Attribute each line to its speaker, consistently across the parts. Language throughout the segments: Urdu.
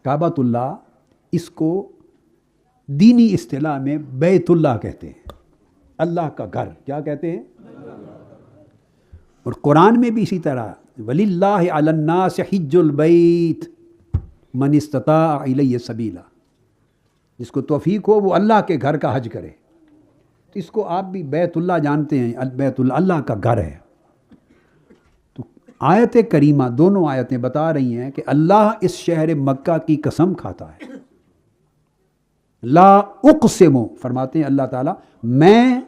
Speaker 1: کعبۃ اللہ اس کو دینی اصطلاح میں بیت اللہ کہتے ہیں، اللہ کا گھر کیا کہتے ہیں؟ اور قرآن میں بھی اسی طرح وَلِلَّهِ عَلَى النَّاسِ حِجُّ الْبَيْتِ مَنِ اسْتَطَاعَ إِلَيْهِ سَبِيلًا، جس کو توفیق ہو وہ اللہ کے گھر کا حج کرے۔ تو اس کو آپ بھی بیت اللہ جانتے ہیں، بیت اللہ اللہ کا گھر ہے۔ تو آیت کریمہ دونوں آیتیں بتا رہی ہیں کہ اللہ اس شہر مکہ کی قسم کھاتا ہے۔ لا اقسم فرماتے ہیں اللہ تعالیٰ میں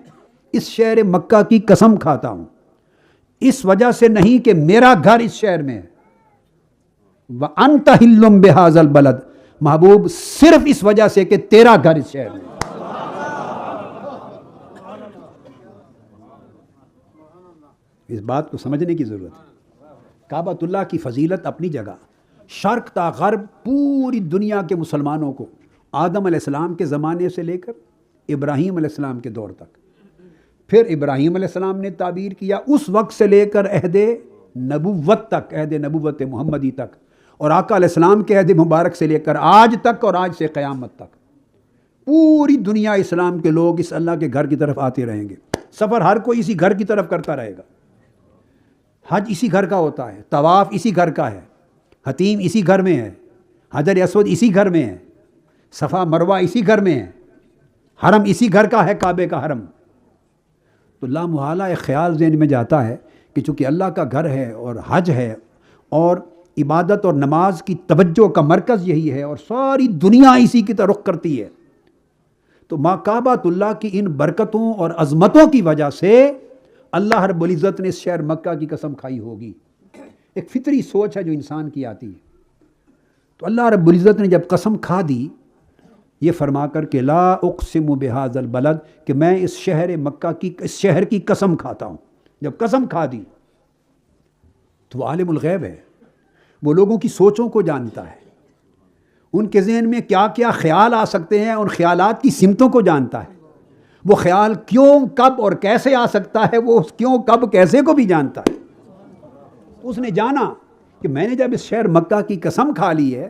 Speaker 1: اس شہر مکہ کی قسم کھاتا ہوں، اس وجہ سے نہیں کہ میرا گھر اس شہر میں ہے، وَأَنْتَ حِلٌّ بِهَذَا الْبَلَدِ، محبوب صرف اس وجہ سے کہ تیرا گھر اس شہر میں ہے۔ اس بات کو سمجھنے کی ضرورت ہے۔ کعبۃ اللہ کی فضیلت اپنی جگہ، شرق تا غرب پوری دنیا کے مسلمانوں کو آدم علیہ السلام کے زمانے سے لے کر ابراہیم علیہ السلام کے دور تک، پھر ابراہیم علیہ السلام نے تعبیر کیا اس وقت سے لے کر عہد نبوت تک، عہد نبوت محمدی تک، اور آقا علیہ السلام کے عہد مبارک سے لے کر آج تک اور آج سے قیامت تک پوری دنیا اسلام کے لوگ اس اللہ کے گھر کی طرف آتے رہیں گے۔ سفر ہر کوئی اسی گھر کی طرف کرتا رہے گا، حج اسی گھر کا ہوتا ہے، طواف اسی گھر کا ہے، حتیم اسی گھر میں ہے، حجر اسود اسی گھر میں ہے، صفا مروہ اسی گھر میں ہے، حرم اسی گھر کا ہے، کعبے کا حرم۔ تو لامحالہ ایک خیال ذہن میں جاتا ہے کہ چونکہ اللہ کا گھر ہے اور حج ہے اور عبادت اور نماز کی توجہ کا مرکز یہی ہے اور ساری دنیا اسی کی طرف رخ کرتی ہے، تو ما کعبۃ اللہ کی ان برکتوں اور عظمتوں کی وجہ سے اللہ رب العزت نے اس شہر مکہ کی قسم کھائی ہوگی۔ ایک فطری سوچ ہے جو انسان کی آتی ہے۔ تو اللہ رب العزت نے جب قسم کھا دی یہ فرما کر کہ لا اقسم بہذا البلد، کہ میں اس شہر مکہ کی، اس شہر کی قسم کھاتا ہوں، جب قسم کھا دی تو وہ عالم الغیب ہے، وہ لوگوں کی سوچوں کو جانتا ہے، ان کے ذہن میں کیا کیا خیال آ سکتے ہیں، ان خیالات کی سمتوں کو جانتا ہے، وہ خیال کیوں کب اور کیسے آ سکتا ہے، وہ کیوں کب کیسے کو بھی جانتا ہے۔ اس نے جانا کہ میں نے جب اس شہر مکہ کی قسم کھا لی ہے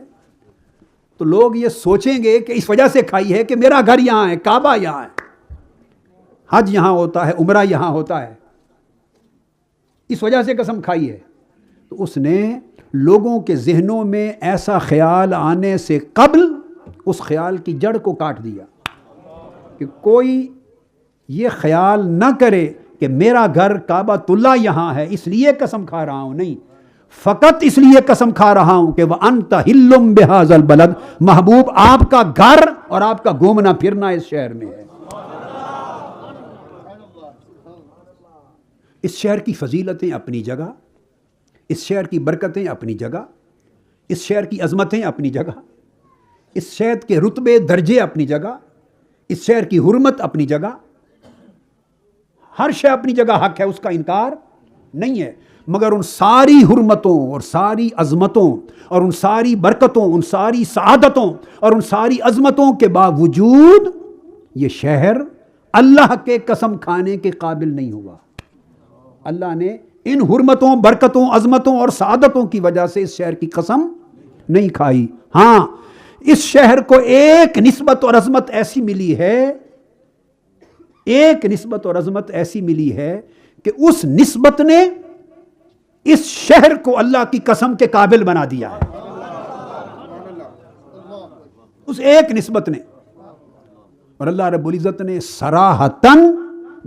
Speaker 1: تو لوگ یہ سوچیں گے کہ اس وجہ سے کھائی ہے کہ میرا گھر یہاں ہے، کعبہ یہاں ہے، حج یہاں ہوتا ہے، عمرہ یہاں ہوتا ہے، اس وجہ سے قسم کھائی ہے۔ تو اس نے لوگوں کے ذہنوں میں ایسا خیال آنے سے قبل اس خیال کی جڑ کو کاٹ دیا کہ کوئی یہ خیال نہ کرے کہ میرا گھر کعبۃ اللہ یہاں ہے اس لیے قسم کھا رہا ہوں، نہیں، فقط اس لیے قسم کھا رہا ہوں کہ وَأَنْتَ حِلٌّ بِهَذَا الْبَلَدِ، محبوب آپ کا گھر اور آپ کا گھومنا پھرنا اس شہر میں ہے۔ اس شہر کی فضیلتیں اپنی جگہ، اس شہر کی برکتیں اپنی جگہ، اس شہر کی عظمتیں اپنی جگہ، اس شہر کے رتبے درجے اپنی جگہ، اس شہر کی حرمت اپنی جگہ، ہر شے اپنی جگہ حق ہے، اس کا انکار نہیں ہے، مگر ان ساری حرمتوں اور ساری عظمتوں اور ان ساری برکتوں، ان ساری سعادتوں اور ان ساری عظمتوں کے باوجود یہ شہر اللہ کے قسم کھانے کے قابل نہیں ہوا۔ اللہ نے ان حرمتوں، برکتوں، عظمتوں اور سعادتوں کی وجہ سے اس شہر کی قسم نہیں کھائی۔ ہاں، اس شہر کو ایک نسبت اور عظمت ایسی ملی ہے، ایک نسبت اور عظمت ایسی ملی ہے کہ اس نسبت نے اس شہر کو اللہ کی قسم کے قابل بنا دیا ہے، اس ایک نسبت نے۔ اور اللہ رب العزت نے صراحتاً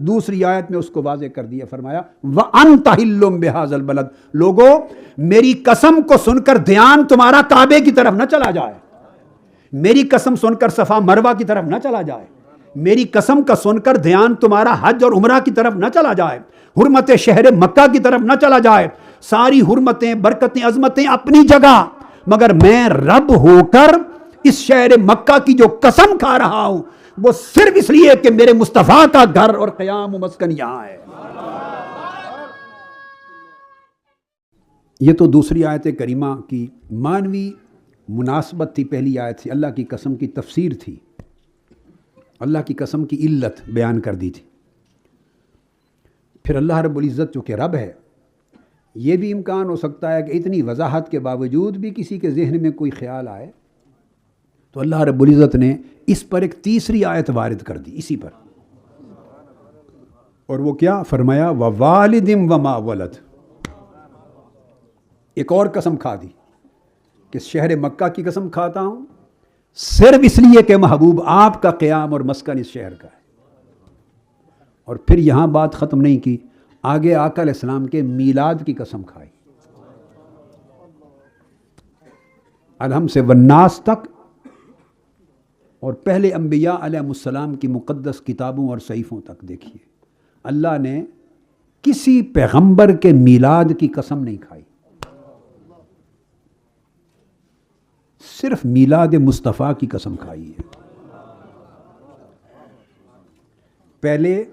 Speaker 1: دوسری آیت میں اس کو واضح کر دیا، فرمایا وَأَنْتَ حِلٌّ بِهَذَا الْبَلَدِ، لوگو میری قسم کو سن کر دھیان تمہارا کعبے کی طرف نہ چلا جائے، میری قسم سن کر صفا مروہ کی طرف نہ چلا جائے، میری قسم کا سن کر دھیان تمہارا حج اور عمرہ کی طرف نہ چلا جائے، حرمت شہر مکہ کی طرف نہ چلا جائے۔ ساری حرمتیں، برکتیں، عظمتیں اپنی جگہ، مگر میں رب ہو کر اس شہر مکہ کی جو قسم کھا رہا ہوں وہ صرف اس لیے کہ میرے مصطفیٰ کا گھر اور قیام و مسکن یہاں ہے۔ یہ تو دوسری آیت کریمہ کی معنوی مناسبت تھی، پہلی آیت تھی اللہ کی قسم کی تفسیر تھی، اللہ کی قسم کی علت بیان کر دی تھی۔ پھر اللہ رب العزت چونکہ رب ہے، یہ بھی امکان ہو سکتا ہے کہ اتنی وضاحت کے باوجود بھی کسی کے ذہن میں کوئی خیال آئے تو اللہ رب العزت نے اس پر ایک تیسری آیت وارد کر دی اسی پر، اور وہ کیا فرمایا؟ ووالد وما ولد. ایک اور قسم کھا دی کہ شہر مکہ کی قسم کھاتا ہوں صرف اس لیے کہ محبوب آپ کا قیام اور مسکن اس شہر کا ہے. اور پھر یہاں بات ختم نہیں کی، آگے آقا علیہ السلام کے میلاد کی قسم کھائی، الحم سے والناس تک، اور پہلے انبیاء علیہ السلام کی مقدس کتابوں اور صحیفوں تک. دیکھیے اللہ نے کسی پیغمبر کے میلاد کی قسم نہیں کھائی، صرف میلاد مصطفیٰ کی قسم کھائی ہے. پہلے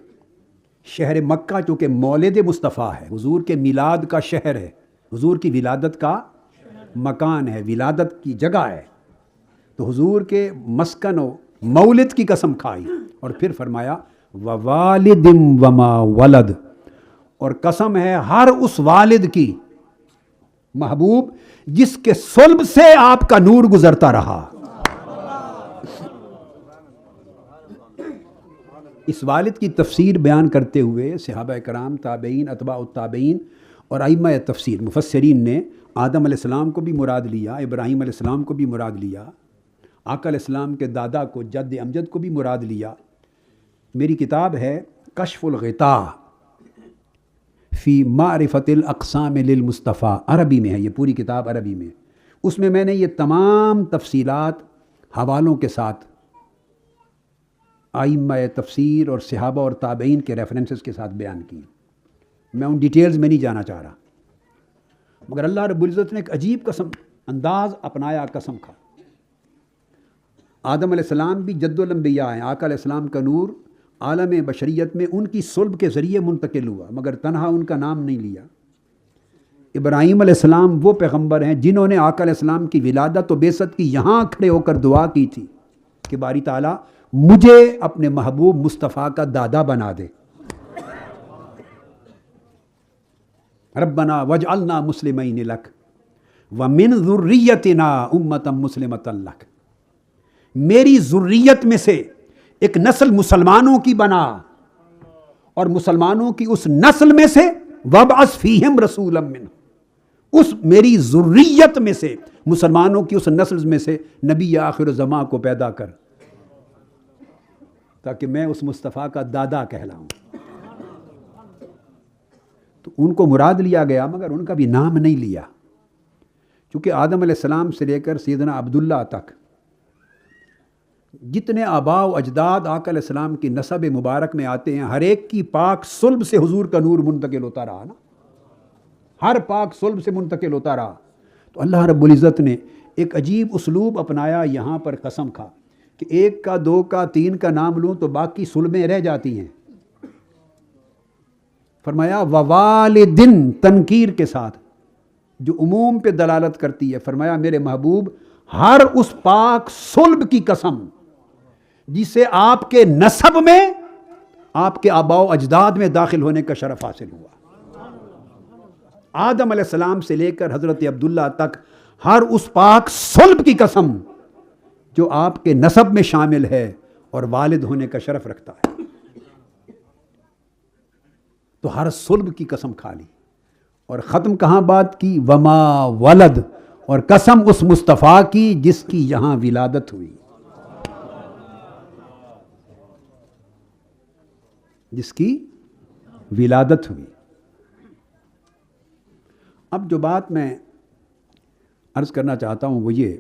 Speaker 1: شہر مکہ چونکہ مولد مصطفیٰ ہے، حضور کے میلاد کا شہر ہے، حضور کی ولادت کا مکان ہے، ولادت کی جگہ ہے، تو حضور کے مسکن و مولد کی قسم کھائی. اور پھر فرمایا ووالد وما ولد، اور قسم ہے ہر اس والد کی محبوب جس کے صلب سے آپ کا نور گزرتا رہا. اس والد کی تفسیر بیان کرتے ہوئے صحابہ کرام، تابعین، اتباع التابعین اور ائمہ تفسیر مفسرین نے آدم علیہ السلام کو بھی مراد لیا، ابراہیم علیہ السلام کو بھی مراد لیا، آقا علیہ السلام کے دادا کو جد امجد کو بھی مراد لیا. میری کتاب ہے کشف الغطاء فی معرفت الاقسام للمصطفیٰ، عربی میں ہے، یہ پوری کتاب عربی میں، اس میں نے یہ تمام تفصیلات حوالوں کے ساتھ ائمہ تفسیر اور صحابہ اور تابعین کے ریفرنسز کے ساتھ بیان کی. میں ان ڈیٹیلز میں نہیں جانا چاہ رہا، مگر اللہ رب العزت نے ایک عجیب قسم انداز اپنایا، قسم کھا. آدم علیہ السلام بھی جد الانبیاء ہیں، آقا علیہ السلام کا نور عالم بشریت میں ان کی صلب کے ذریعے منتقل ہوا، مگر تنہا ان کا نام نہیں لیا. ابراہیم علیہ السلام وہ پیغمبر ہیں جنہوں نے آقا علیہ السلام کی ولادت و بعثت کی یہاں کھڑے ہو کر دعا کی تھی کہ باری تعالیٰ مجھے اپنے محبوب مصطفیٰ کا دادا بنا دے. ربنا واجعلنا مسلمین لک ومن ذریتنا امتا مسلمتا لک، میری ذریت میں سے ایک نسل مسلمانوں کی بنا، اور مسلمانوں کی اس نسل میں سے وابعث فیہم رسولا منہم، اس میری ذریت میں سے، مسلمانوں کی اس نسل میں سے نبی آخر زمان کو پیدا کر تاکہ میں اس مصطفیٰ کا دادا کہلاؤں. تو ان کو مراد لیا گیا مگر ان کا بھی نام نہیں لیا، چونکہ آدم علیہ السلام سے لے کر سیدنا عبداللہ تک جتنے آباء و اجداد آقا علیہ السلام کی نسب مبارک میں آتے ہیں، ہر ایک کی پاک صلب سے حضور کا نور منتقل ہوتا رہا نا، ہر پاک صلب سے منتقل ہوتا رہا. تو اللہ رب العزت نے ایک عجیب اسلوب اپنایا، یہاں پر قسم کھا کہ ایک کا، دو کا، تین کا نام لوں تو باقی صلبیں رہ جاتی ہیں. فرمایا ووالدن، تنکیر کے ساتھ جو عموم پہ دلالت کرتی ہے. فرمایا میرے محبوب ہر اس پاک صلب کی قسم جسے آپ کے نسب میں، آپ کے آباء و اجداد میں داخل ہونے کا شرف حاصل ہوا. آدم علیہ السلام سے لے کر حضرت عبداللہ تک ہر اس پاک صلب کی قسم جو آپ کے نسب میں شامل ہے اور والد ہونے کا شرف رکھتا ہے. تو ہر صلب کی قسم کھا لی، اور ختم کہاں بات کی؟ وما ولد، اور قسم اس مصطفیٰ کی جس کی یہاں ولادت ہوئی، جس کی ولادت ہوئی. اب جو بات میں عرض کرنا چاہتا ہوں وہ یہ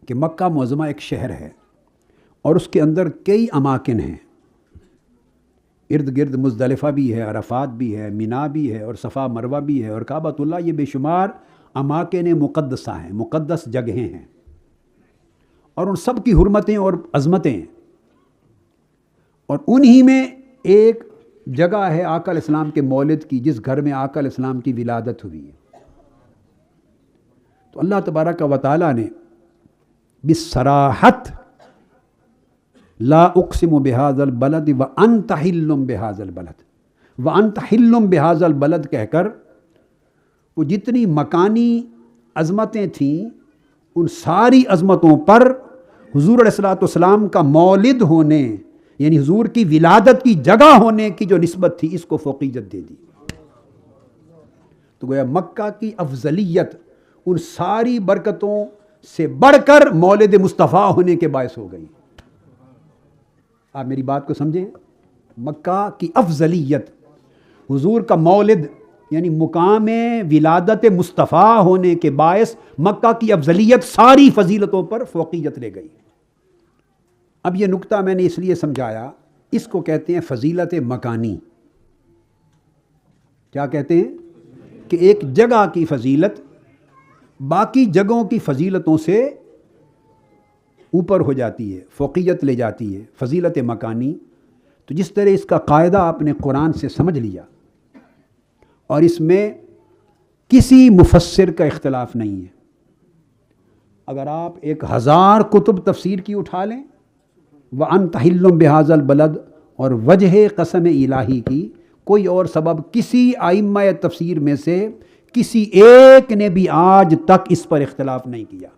Speaker 1: کہ مکہ معظمہ ایک شہر ہے اور اس کے اندر کئی اماکن ہیں، ارد گرد مزدلفہ بھی ہے، عرفات بھی ہے، مینا بھی ہے، اور صفا مروہ بھی ہے، اور کعبۃ اللہ. یہ بے شمار اماکن مقدسہ ہیں، مقدس جگہیں ہیں، اور ان سب کی حرمتیں اور عظمتیں ہیں. اور انہی میں ایک جگہ ہے آقا علیہ السلام کے مولد کی، جس گھر میں آقا علیہ السلام کی ولادت ہوئی ہے. تو اللہ تبارک و تعالیٰ نے بصراحت لا اقسم بہذا البلد وانت حل بہذا البلد، وانت حل بہذا البلد کہہ کر وہ جتنی مکانی عظمتیں تھیں ان ساری عظمتوں پر حضور علیہ الصلوۃ والسلام کا مولد ہونے یعنی حضور کی ولادت کی جگہ ہونے کی جو نسبت تھی اس کو فوقیت دے دی. تو گویا مکہ کی افضلیت ان ساری برکتوں سے بڑھ کر مولد مصطفیٰ ہونے کے باعث ہو گئی. آپ میری بات کو سمجھیں. مکہ کی افضلیت حضور کا مولد یعنی مقام ولادت مصطفیٰ ہونے کے باعث مکہ کی افضلیت ساری فضیلتوں پر فوقیت لے گئی. اب یہ نقطہ میں نے اس لیے سمجھایا، اس کو کہتے ہیں فضیلت مکانی. کیا کہتے ہیں؟ کہ ایک جگہ کی فضیلت باقی جگہوں کی فضیلتوں سے اوپر ہو جاتی ہے، فوقیت لے جاتی ہے. فضیلت مکانی. تو جس طرح اس کا قاعدہ آپ نے قرآن سے سمجھ لیا اور اس میں کسی مفسر کا اختلاف نہیں ہے. اگر آپ 1000 کتب تفسیر کی اٹھا لیں وَأَنْتَ حِلٌّ بِهَذَا الْبَلَدِ اور وجہ قسم الہی کی، کوئی اور سبب کسی ائمہ تفسیر میں سے کسی ایک نے بھی آج تک اس پر اختلاف نہیں کیا.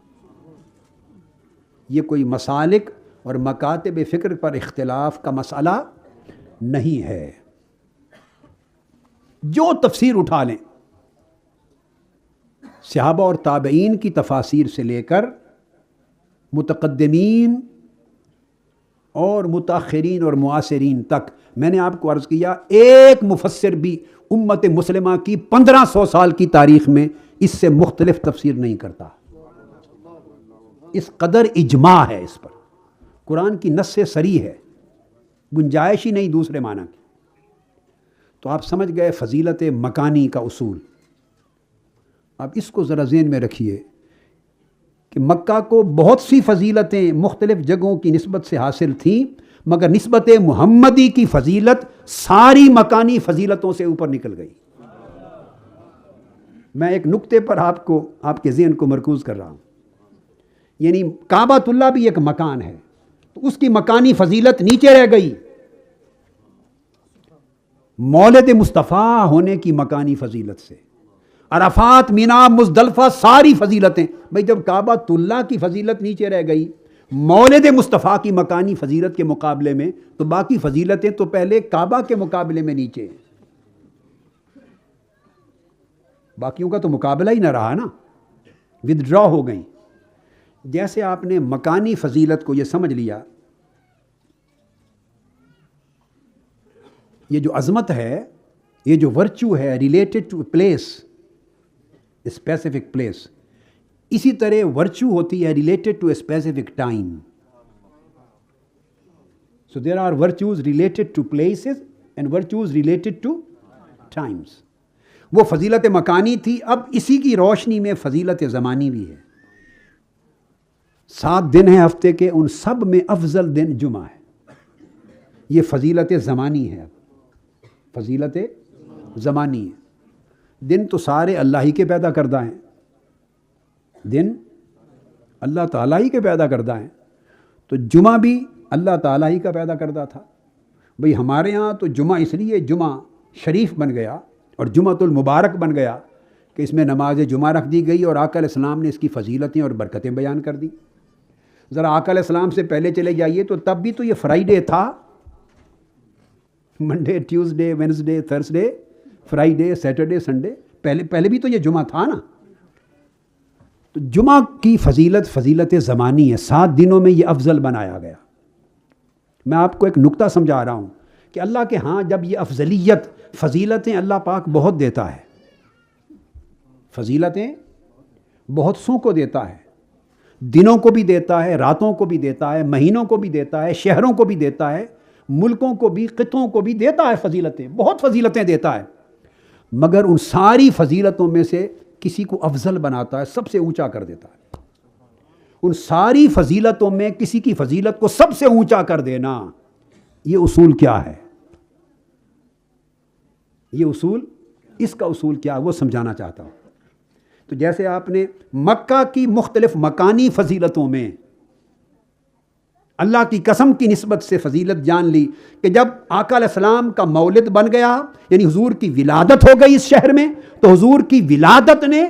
Speaker 1: یہ کوئی مسالک اور مکاتب فکر پر اختلاف کا مسئلہ نہیں ہے. جو تفسیر اٹھا لیں صحابہ اور تابعین کی تفاسیر سے لے کر متقدمین اور متاخرین اور معاصرین تک، میں نے آپ کو عرض کیا ایک مفسر بھی امت مسلمہ کی 1500 سال کی تاریخ میں اس سے مختلف تفسیر نہیں کرتا. اس قدر اجماع ہے اس پر. قرآن کی نص صریح ہے، گنجائش ہی نہیں دوسرے معنی کی. تو آپ سمجھ گئے فضیلت مکانی کا اصول. اب اس کو ذرا ذہن میں رکھیے کہ مکہ کو بہت سی فضیلتیں مختلف جگہوں کی نسبت سے حاصل تھیں، مگر نسبت محمدی کی فضیلت ساری مکانی فضیلتوں سے اوپر نکل گئی. میں ایک نقطے پر آپ کے ذہن کو مرکوز کر رہا ہوں. یعنی کعبۃ اللہ بھی ایک مکان ہے، تو اس کی مکانی فضیلت نیچے رہ گئی. مولد مصطفیٰ ہونے کی مکانی فضیلت سے، عرفات، مینا، مزدلفہ، ساری فضیلتیں. بھئی جب کعبۃ اللہ کی فضیلت نیچے رہ گئی مولد مصطفیٰ کی مکانی فضیلت کے مقابلے میں، تو باقی فضیلتیں تو پہلے کعبہ کے مقابلے میں نیچے ہیں. باقیوں کا تو مقابلہ ہی نہ رہا نا، ودڈرا ہو گئیں. جیسے آپ نے مکانی فضیلت کو یہ سمجھ لیا، یہ جو عظمت ہے، یہ جو ورچو ہے related to place, specific place, اسی طرح ورچو ہوتی ہے related to a specific time. So there are virtues related to places and virtues related to times. وہ فضیلت مکانی تھی. اب اسی کی روشنی میں فضیلت زمانی بھی ہے. 7 دن ہیں ہفتے کے، ان سب میں افضل دن جمعہ ہے. یہ فضیلت زمانی ہے. فضیلت زمانی ہے. دن تو سارے اللہ ہی کے پیدا کردہ ہیں، دن اللہ تعالیٰ ہی کے پیدا کردہ ہیں. تو جمعہ بھی اللہ تعالیٰ ہی کا پیدا کردہ تھا. بھئی ہمارے ہاں تو جمعہ اس لیے جمعہ شریف بن گیا اور جمعۃ المبارک بن گیا کہ اس میں نماز جمعہ رکھ دی گئی اور آقا علیہ السلام نے اس کی فضیلتیں اور برکتیں بیان کر دی. ذرا آقا علیہ السلام سے پہلے چلے جائیے تو تب بھی تو یہ فرائیڈے تھا. Monday, Tuesday, Wednesday, Thursday, Friday, Saturday, Sunday, پہلے بھی تو یہ جمعہ تھا نا. تو جمعہ کی فضیلت زمانی ہے. 7 دنوں میں یہ افضل بنایا گیا. میں آپ کو ایک نقطہ سمجھا رہا ہوں کہ اللہ کے ہاں جب یہ افضلیت، فضیلتیں اللہ پاک بہت دیتا ہے، فضیلتیں بہت سوں کو دیتا ہے. دنوں کو بھی دیتا ہے، راتوں کو بھی دیتا ہے، مہینوں کو بھی دیتا ہے، شہروں کو بھی دیتا ہے، ملکوں کو بھی، خطوں کو بھی دیتا ہے. فضیلتیں بہت فضیلتیں دیتا ہے. مگر ان ساری فضیلتوں میں سے کسی کو افضل بناتا ہے، سب سے اونچا کر دیتا ہے. ان ساری فضیلتوں میں کسی کی فضیلت کو سب سے اونچا کر دینا، یہ اصول کیا ہے؟ یہ اصول، اس کا اصول کیا ہے وہ سمجھانا چاہتا ہوں. تو جیسے آپ نے مکہ کی مختلف مکانی فضیلتوں میں اللہ کی قسم کی نسبت سے فضیلت جان لی کہ جب آقا علیہ السلام کا مولد بن گیا، یعنی حضور کی ولادت ہو گئی اس شہر میں، تو حضور کی ولادت نے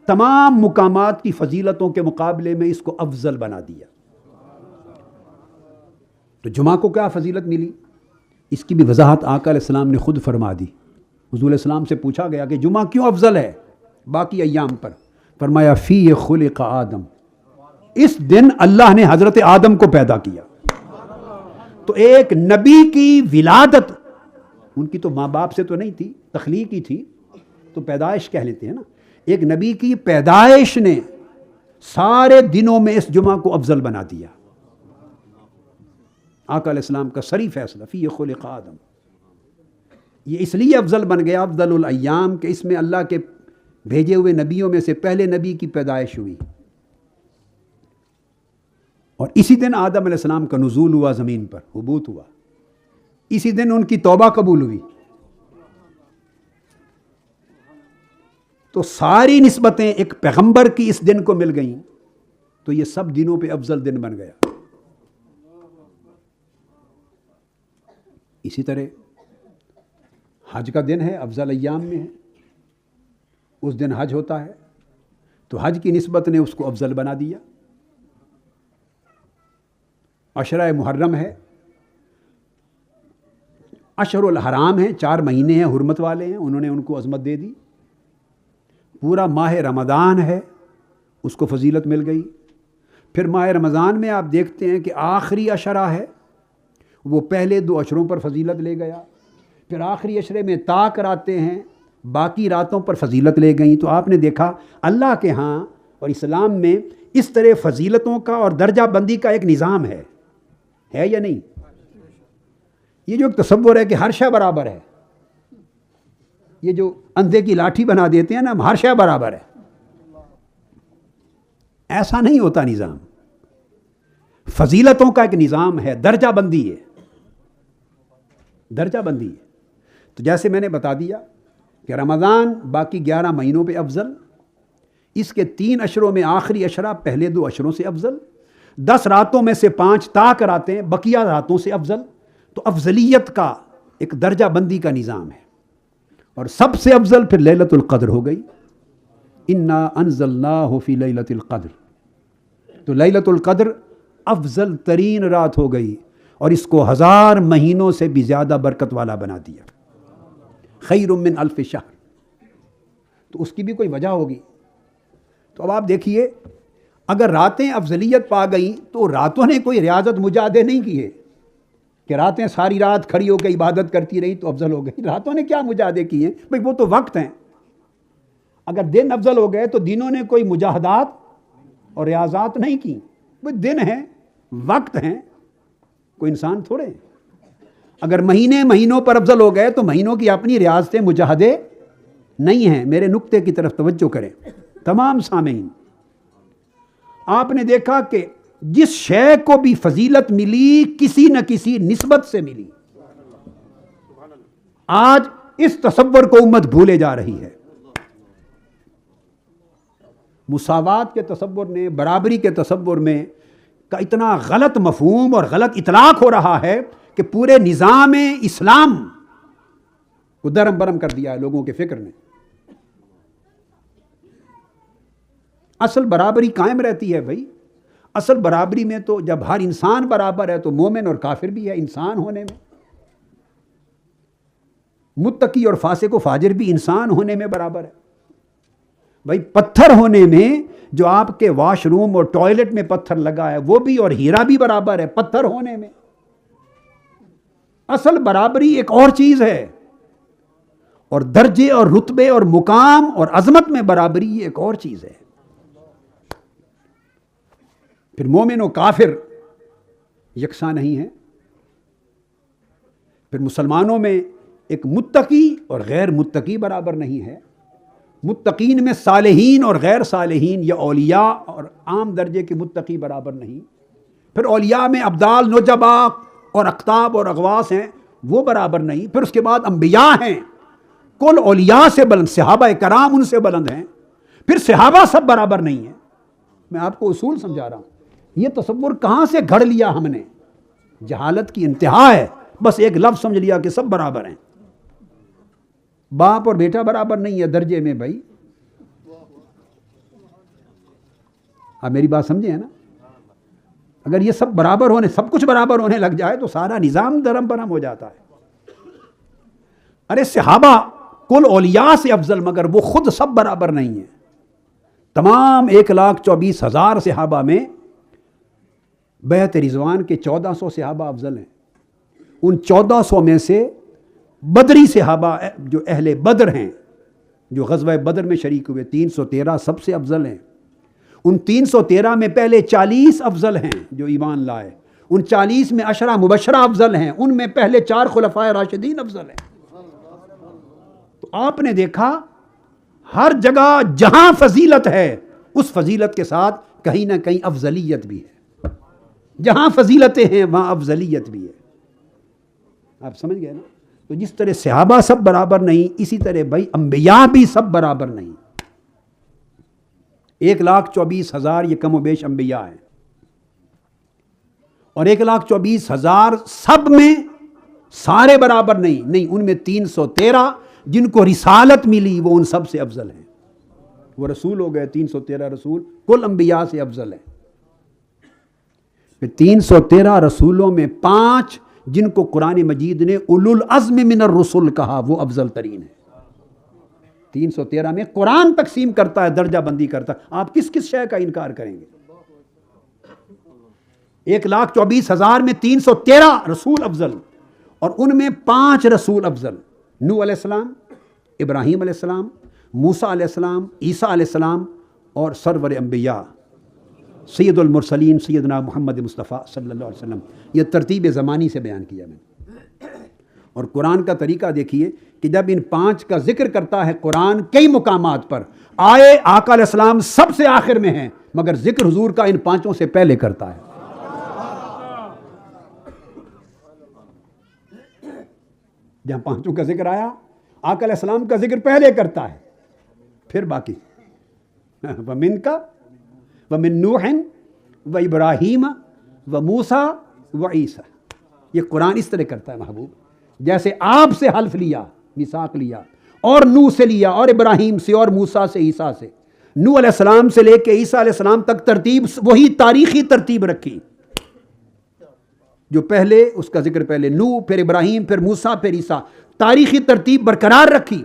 Speaker 1: تمام مقامات کی فضیلتوں کے مقابلے میں اس کو افضل بنا دیا. تو جمعہ کو کیا فضیلت ملی؟ اس کی بھی وضاحت آقا علیہ السلام نے خود فرما دی. حضور علیہ السلام سے پوچھا گیا کہ جمعہ کیوں افضل ہے باقی ایام پر؟ فرمایا فی خلق آدم، اس دن اللہ نے حضرت آدم کو پیدا کیا. تو ایک نبی کی ولادت، ان کی تو ماں باپ سے تو نہیں تھی، تخلیق ہی تھی، تو پیدائش کہہ لیتے ہیں نا. ایک نبی کی پیدائش نے سارے دنوں میں اس جمعہ کو افضل بنا دیا. آقا علیہ السلام کا صریح فیصلہ فی خلق آدم، یہ اس لیے افضل بن گیا، افضل الایام، کہ اس میں اللہ کے بھیجے ہوئے نبیوں میں سے پہلے نبی کی پیدائش ہوئی. اور اسی دن آدم علیہ السلام کا نزول ہوا، زمین پر حبوط ہوا. اسی دن ان کی توبہ قبول ہوئی. تو ساری نسبتیں ایک پیغمبر کی اس دن کو مل گئیں، تو یہ سب دنوں پہ افضل دن بن گیا. اسی طرح حج کا دن ہے، افضل ایام میں ہے، اس دن حج ہوتا ہے، تو حج کی نسبت نے اس کو افضل بنا دیا. عشرہ محرم ہے، اشہر الحرام ہیں، 4 مہینے ہیں، حرمت والے ہیں، انہوں نے ان کو عظمت دے دی. پورا ماہ رمضان ہے، اس کو فضیلت مل گئی. پھر ماہ رمضان میں آپ دیکھتے ہیں کہ آخری عشرہ ہے، وہ پہلے 2 عشروں پر فضیلت لے گیا. پھر آخری عشرے میں طاق راتیں ہیں، باقی راتوں پر فضیلت لے گئیں. تو آپ نے دیکھا اللہ کے ہاں اور اسلام میں اس طرح فضیلتوں کا اور درجہ بندی کا ایک نظام ہے یا نہیں؟ یہ جو ایک تصور ہے کہ ہر شے برابر ہے، یہ جو اندھے کی لاٹھی بنا دیتے ہیں نا، ہر شے برابر ہے، ایسا نہیں ہوتا نظام. فضیلتوں کا ایک نظام ہے، درجہ بندی ہے، درجہ بندی ہے. تو جیسے میں نے بتا دیا کہ رمضان باقی 11 مہینوں پہ افضل، اس کے 3 عشروں میں آخری عشرہ پہلے 2 عشروں سے افضل، 10 راتوں میں سے 5 طاق راتیں بقیہ راتوں سے افضل. تو افضلیت کا ایک درجہ بندی کا نظام ہے. اور سب سے افضل پھر لیلۃ القدر ہو گئی. انا انزلناہ فی لیلۃ القدر، تو لیلۃ القدر افضل ترین رات ہو گئی، اور اس کو 1000 مہینوں سے بھی زیادہ برکت والا بنا دیا. خیر من الف شہر. تو اس کی بھی کوئی وجہ ہوگی. تو اب آپ دیکھیے، اگر راتیں افضلیت پا گئیں تو راتوں نے کوئی ریاضت مجاہدے نہیں کیے کہ راتیں ساری رات کھڑی ہو کے عبادت کرتی رہی تو افضل ہو گئی. راتوں نے کیا مجاہدے کیے؟ بھئی وہ تو وقت ہیں. اگر دن افضل ہو گئے تو دنوں نے کوئی مجاہدات اور ریاضات نہیں کی. وہ دن ہیں، وقت ہیں، کوئی انسان تھوڑے ہیں. اگر مہینوں پر افضل ہو گئے تو مہینوں کی اپنی ریاضتیں مجاہدے نہیں ہیں. میرے نقطے کی طرف توجہ کریں تمام سامعین. آپ نے دیکھا کہ جس شے کو بھی فضیلت ملی کسی نہ کسی نسبت سے ملی. آج اس تصور کو امت بھولے جا رہی ہے. مساوات کے تصور نے، برابری کے تصور میں کا اتنا غلط مفہوم اور غلط اطلاق ہو رہا ہے کہ پورے نظام اسلام کو درم برم کر دیا ہے لوگوں کے فکر نے. اصل برابری قائم رہتی ہے بھائی. اصل برابری میں تو جب ہر انسان برابر ہے تو مومن اور کافر بھی ہے انسان ہونے میں، متقی اور فاسق و فاجر بھی انسان ہونے میں برابر ہے. بھائی پتھر ہونے میں، جو آپ کے واش روم اور ٹوائلٹ میں پتھر لگا ہے وہ بھی، اور ہیرا بھی برابر ہے پتھر ہونے میں. اصل برابری ایک اور چیز ہے، اور درجے اور رتبے اور مقام اور عظمت میں برابری یہ ایک اور چیز ہے. پھر مومن و کافر یکساں نہیں ہیں. پھر مسلمانوں میں ایک متقی اور غیر متقی برابر نہیں ہے. متقین میں صالحین اور غیر صالحین یا اولیاء اور عام درجے کے متقی برابر نہیں. پھر اولیاء میں ابدال، نجبا اور اقطاب اور اغواس ہیں، وہ برابر نہیں. پھر اس کے بعد انبیاء ہیں، کل اولیاء سے بلند، صحابہ کرام ان سے بلند ہیں. پھر صحابہ سب برابر نہیں ہیں. میں آپ کو اصول سمجھا رہا ہوں. یہ تصور کہاں سے گھڑ لیا ہم نے؟ جہالت کی انتہا ہے. بس ایک لفظ سمجھ لیا کہ سب برابر ہیں. باپ اور بیٹا برابر نہیں ہے درجے میں بھائی. آپ میری بات سمجھے ہیں نا؟ اگر یہ سب برابر ہونے، سب کچھ برابر ہونے لگ جائے تو سارا نظام درم برہم ہو جاتا ہے۔ ارے صحابہ کل اولیاء سے افضل، مگر وہ خود سب برابر نہیں ہیں۔ تمام 1,24,000 صحابہ میں بیعت رضوان کے 1400 صحابہ افضل ہیں۔ ان 1400 میں سے بدری صحابہ جو اہل بدر ہیں، جو غزوہ بدر میں شریک ہوئے، 313 سب سے افضل ہیں۔ ان 313 میں پہلے 40 افضل ہیں جو ایمان لائے، ان 40 میں 10 مبشرہ افضل ہیں، ان میں پہلے 4 خلفائے راشدین افضل ہیں۔ تو آپ نے دیکھا ہر جگہ جہاں فضیلت ہے اس فضیلت کے ساتھ کہیں نہ کہیں افضلیت بھی ہے، جہاں فضیلتیں ہیں وہاں افضلیت بھی ہے۔ آپ سمجھ گئے نا؟ تو جس طرح صحابہ سب برابر نہیں، اسی طرح بھائی انبیاء بھی سب برابر نہیں۔ 1,24,000 یہ کم و بیش انبیاء ہیں، اور 1,24,000 سب میں سارے برابر نہیں، ان میں 313 جن کو رسالت ملی وہ ان سب سے افضل ہیں، وہ رسول ہو گئے۔ 313 رسول کل انبیاء سے افضل ہیں۔ پھر 313 رسولوں میں 5 جن کو قرآن مجید نے اولو العزم من الرسل کہا، وہ افضل ترین ہے۔ 313 میں قرآن تقسیم کرتا ہے، درجہ بندی کرتا ہے، آپ کس کس شے کا انکار کریں گے؟ 1,24,000 میں 313 رسول افضل، اور ان میں 5 رسول افضل، نوح علیہ السلام، ابراہیم علیہ السلام، موسیٰ علیہ السلام، عیسیٰ علیہ السلام، اور سرور انبیاء سید المرسلین سیدنا محمد مصطفیٰ صلی اللہ علیہ وسلم۔ یہ ترتیب زمانی سے بیان کیا میں نے۔ اور قرآن کا طریقہ دیکھیے کہ جب ان 5 کا ذکر کرتا ہے قرآن کئی مقامات پر، آئے آقا علیہ السلام سب سے آخر میں ہیں، مگر ذکر حضور کا ان 5 سے پہلے کرتا ہے۔ جہاں 5 کا ذکر آیا آقا علیہ السلام کا ذکر پہلے کرتا ہے، پھر باقی وَمِن کا وَمِن نوح وَإِبْرَاهِيمَ وَمُوسَى وَعِيسَى۔ یہ قرآن اس طرح کرتا ہے محبوب، جیسے آپ سے حلف لیا، میثاق لیا، اور نوح سے لیا، اور ابراہیم سے، اور موسیٰ سے، عیسیٰ سے، نوح علیہ السلام سے لے کے عیسیٰ علیہ السلام تک ترتیب وہی تاریخی ترتیب رکھی، جو پہلے اس کا ذکر پہلے نوح، پھر ابراہیم، پھر موسیٰ، پھر عیسیٰ، تاریخی ترتیب برقرار رکھی۔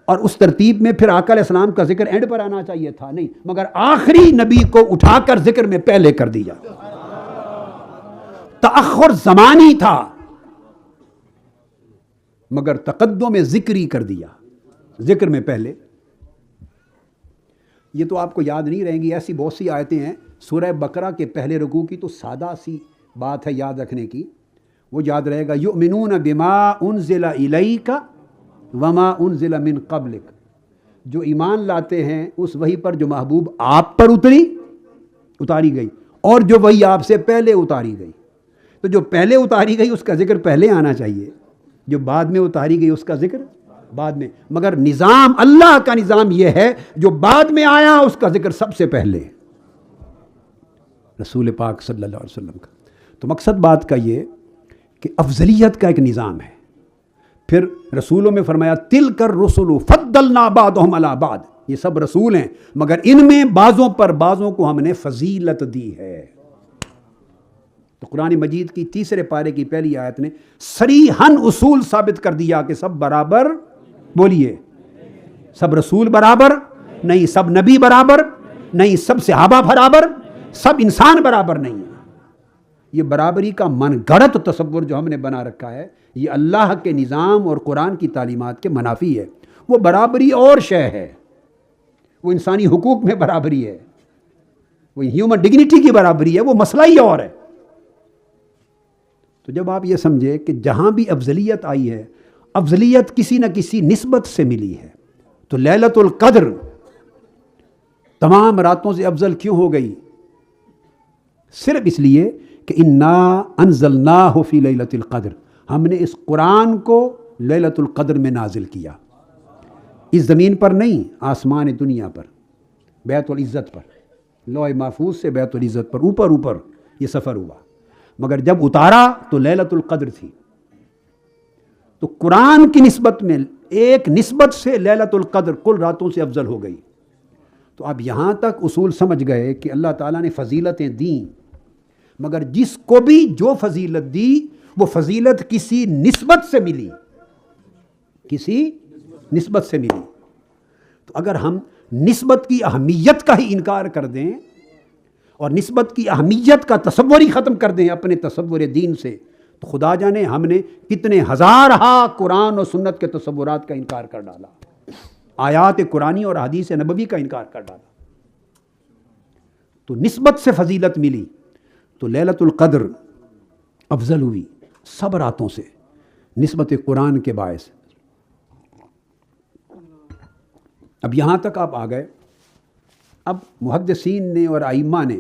Speaker 1: اور اس ترتیب میں پھر آقا علیہ السلام کا ذکر اینڈ پر آنا چاہیے تھا، نہیں، مگر آخری نبی کو اٹھا کر ذکر میں پہلے کر دیا۔ تأخر زمانی تھا مگر تقدم ذکری کر دیا، ذکر میں پہلے۔ یہ تو آپ کو یاد نہیں رہیں گی، ایسی بہت سی آیتیں ہیں سورہ بقرہ کے پہلے رکوع کی، تو سادہ سی بات ہے یاد رکھنے کی، وہ یاد رہے گا، یؤمنون بما انزل الیک وما انزل من قبلک۔ جو ایمان لاتے ہیں اس وحی پر جو محبوب آپ پر اتاری گئی، اور جو وحی آپ سے پہلے اتاری گئی۔ تو جو پہلے اتاری گئی اس کا ذکر پہلے آنا چاہیے، جو بعد میں اتاری گئی اس کا ذکر بعد میں، مگر نظام اللہ کا نظام یہ ہے جو بعد میں آیا اس کا ذکر سب سے پہلے، رسول پاک صلی اللہ علیہ وسلم کا۔ تو مقصد بات کا یہ کہ افضلیت کا ایک نظام ہے۔ پھر رسولوں میں فرمایا تلک الرسل فضلنا بعضهم علی بعض، یہ سب رسول ہیں مگر ان میں بعضوں پر بعضوں کو ہم نے فضیلت دی ہے۔ تو قرآن مجید کی 3 پارے کی پہلی آیت نے صریحاً اصول ثابت کر دیا کہ سب برابر، بولیے، سب رسول برابر نہیں، سب نبی برابر نہیں، سب صحابہ برابر، سب انسان برابر نہیں۔ یہ برابری کا من گھڑت تصور جو ہم نے بنا رکھا ہے یہ اللہ کے نظام اور قرآن کی تعلیمات کے منافی ہے۔ وہ برابری اور شے ہے، وہ انسانی حقوق میں برابری ہے، وہ ہیومن ڈگنیٹی کی برابری ہے، وہ مسئلہ ہی اور ہے۔ تو جب آپ یہ سمجھے کہ جہاں بھی افضلیت آئی ہے، افضلیت کسی نہ کسی نسبت سے ملی ہے، تو لیلۃ القدر تمام راتوں سے افضل کیوں ہو گئی؟ صرف اس لیے کہ انا انزلناہ فی لیلۃ القدر، ہم نے اس قرآن کو لیلۃ القدر میں نازل کیا، اس زمین پر نہیں، آسمان دنیا پر، بیت العزت پر، لوح محفوظ سے بیت العزت پر، اوپر یہ سفر ہوا، مگر جب اتارا تو لیلۃ القدر تھی۔ تو قرآن کی نسبت میں ایک نسبت سے لیلۃ القدر کل راتوں سے افضل ہو گئی۔ تو اب یہاں تک اصول سمجھ گئے کہ اللہ تعالیٰ نے فضیلتیں دیں مگر جس کو بھی جو فضیلت دی وہ فضیلت کسی نسبت سے ملی، کسی نسبت سے ملی۔ تو اگر ہم نسبت کی اہمیت کا ہی انکار کر دیں اور نسبت کی اہمیت کا تصور ہی ختم کر دیں اپنے تصور دین سے، تو خدا جانے ہم نے کتنے ہزارہا قرآن اور سنت کے تصورات کا انکار کر ڈالا، آیات قرآنی اور حدیث نبوی کا انکار کر ڈالا۔ تو نسبت سے فضیلت ملی تو لیلۃ القدر افضل ہوئی سب راتوں سے نسبت قرآن کے باعث۔ اب یہاں تک آپ آ گئے، اب محدثین نے اور ائمہ نے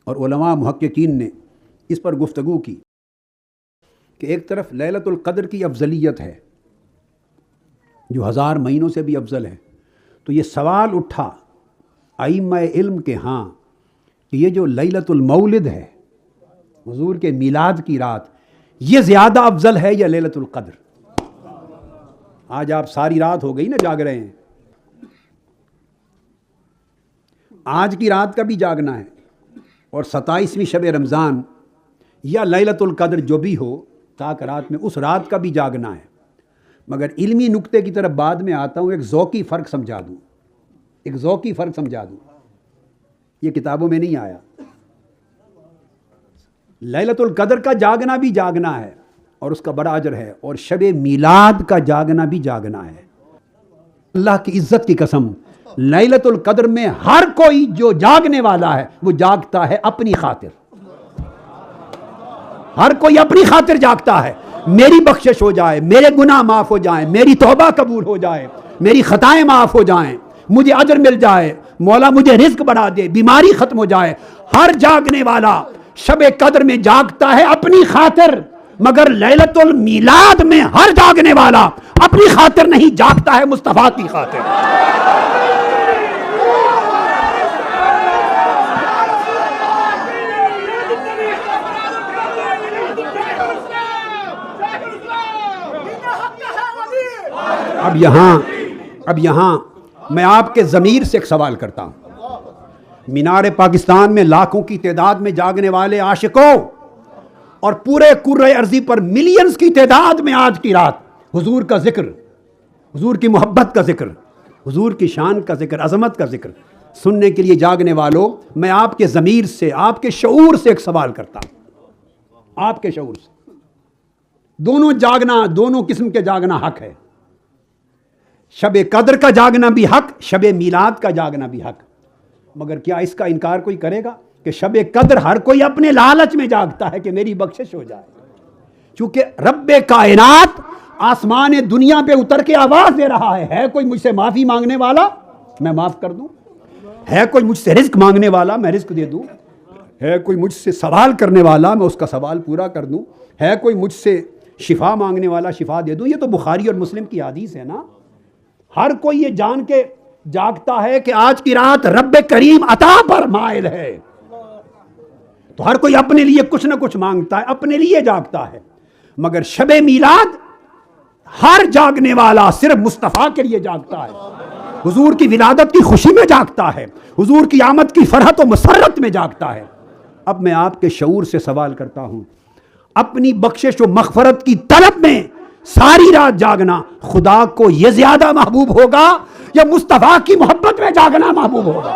Speaker 1: اور علماء محققین نے اس پر گفتگو کی کہ ایک طرف لیلۃ القدر کی افضلیت ہے جو 1000 مہینوں سے بھی افضل ہے، تو یہ سوال اٹھا ائمہ علم کے ہاں کہ یہ جو لیلۃ المولد ہے، حضور کے میلاد کی رات، یہ زیادہ افضل ہے یا لیلۃ القدر؟ آج آپ ساری رات ہو گئی نا جاگ رہے ہیں، آج کی رات کا بھی جاگنا ہے اور 27ویں شب رمضان یا لیلۃ القدر جو بھی ہو تاک رات میں، اس رات کا بھی جاگنا ہے۔ مگر علمی نقطے کی طرف بعد میں آتا ہوں، ایک ذوقی فرق سمجھا دوں، ایک ذوقی فرق سمجھا دوں، یہ کتابوں میں نہیں آیا۔ لیلۃ القدر کا جاگنا بھی جاگنا ہے اور اس کا بڑا اجر ہے، اور شب میلاد کا جاگنا بھی جاگنا ہے۔ اللہ کی عزت کی قسم، لیلۃ القدر میں ہر کوئی جو جاگنے والا ہے وہ جاگتا ہے اپنی خاطر، ہر کوئی اپنی خاطر جاگتا ہے، میری بخشش ہو جائے، میرے گناہ معاف ہو جائیں، میری توبہ قبول ہو جائے، میری خطائیں معاف ہو جائیں، مجھے اجر مل جائے، مولا مجھے رزق بڑھا دے، بیماری ختم ہو جائے۔ ہر جاگنے والا شب قدر میں جاگتا ہے اپنی خاطر، مگر لیلۃ المیلاد میں ہر جاگنے والا اپنی خاطر نہیں جاگتا ہے، مصطفیٰ کی خاطر۔ اب یہاں میں آپ کے ضمیر سے ایک سوال کرتا ہوں۔ مینار پاکستان میں لاکھوں کی تعداد میں جاگنے والے عاشقوں اور پورے کرۂ ارضی پر ملینز کی تعداد میں آج کی رات حضور کا ذکر، حضور کی محبت کا ذکر، حضور کی شان کا ذکر، عظمت کا ذکر سننے کے لیے جاگنے والوں، میں آپ کے ضمیر سے، آپ کے شعور سے ایک سوال کرتا ہوں، آپ کے شعور سے۔ دونوں جاگنا، دونوں قسم کے جاگنا حق ہے، شب قدر کا جاگنا بھی حق، شب میلاد کا جاگنا بھی حق۔ مگر کیا اس کا انکار کوئی کرے گا کہ شب قدر ہر کوئی اپنے لالچ میں جاگتا ہے کہ میری بخشش ہو جائے؟ چونکہ رب کائنات آسمان دنیا پہ اتر کے آواز دے رہا ہے کوئی مجھ سے معافی مانگنے والا میں معاف کر دوں، ہے کوئی مجھ سے رزق مانگنے والا میں رزق دے دوں، ہے کوئی مجھ سے سوال کرنے والا میں اس کا سوال پورا کر دوں، ہے کوئی مجھ سے شفا مانگنے والا شفا دے دوں۔ یہ تو بخاری اور مسلم کی حدیث ہے نا۔ ہر کوئی یہ جان کے جاگتا ہے کہ آج کی رات رب کریم عطا پر مائل ہے، تو ہر کوئی اپنے لیے کچھ نہ کچھ مانگتا ہے، اپنے لیے جاگتا ہے۔ مگر شب میلاد ہر جاگنے والا صرف مصطفیٰ کے لیے جاگتا ہے، حضور کی ولادت کی خوشی میں جاگتا ہے، حضور کی آمد کی فرحت و مسرت میں جاگتا ہے۔ اب میں آپ کے شعور سے سوال کرتا ہوں، اپنی بخشش و مغفرت کی طلب میں ساری رات جاگنا خدا کو یہ زیادہ محبوب ہوگا یا مصطفیٰ کی محبت میں جاگنا محبوب ہوگا؟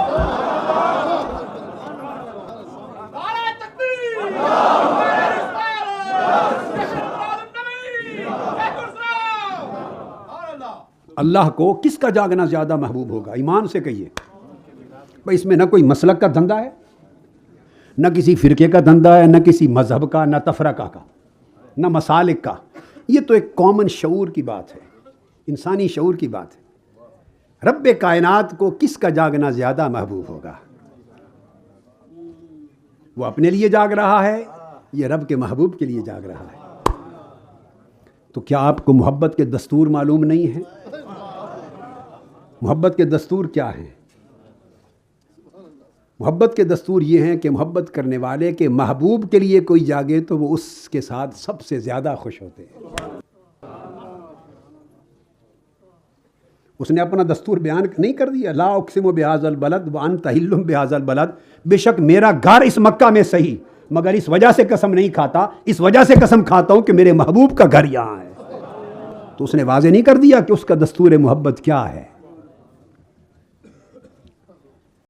Speaker 1: اللہ کو کس کا جاگنا زیادہ محبوب ہوگا؟ ایمان سے کہیے بھائی، اس میں نہ کوئی مسلک کا دھندا ہے، نہ کسی فرقے کا دھندا ہے، نہ کسی مذہب کا، نہ تفرقہ کا، نہ مسالک کا۔ یہ تو ایک کامن شعور کی بات ہے، انسانی شعور کی بات ہے۔ رب کائنات کو کس کا جاگنا زیادہ محبوب ہوگا؟ وہ اپنے لیے جاگ رہا ہے، یہ رب کے محبوب کے لیے جاگ رہا ہے۔ تو کیا آپ کو محبت کے دستور معلوم نہیں ہیں؟ محبت کے دستور کیا ہیں؟ محبت کے دستور یہ ہیں کہ محبت کرنے والے کے محبوب کے لیے کوئی جاگے تو وہ اس کے ساتھ سب سے زیادہ خوش ہوتے ہیں۔ اس نے اپنا دستور بیان نہیں کر دیا، لا اقسم بہذا البلد وانت حل بہذا البلد، بے شک میرا گھر اس مکہ میں صحیح مگر اس وجہ سے قسم نہیں کھاتا، اس وجہ سے قسم کھاتا ہوں کہ میرے محبوب کا گھر یہاں ہے۔ تو اس نے واضح نہیں کر دیا کہ اس کا دستور محبت کیا ہے۔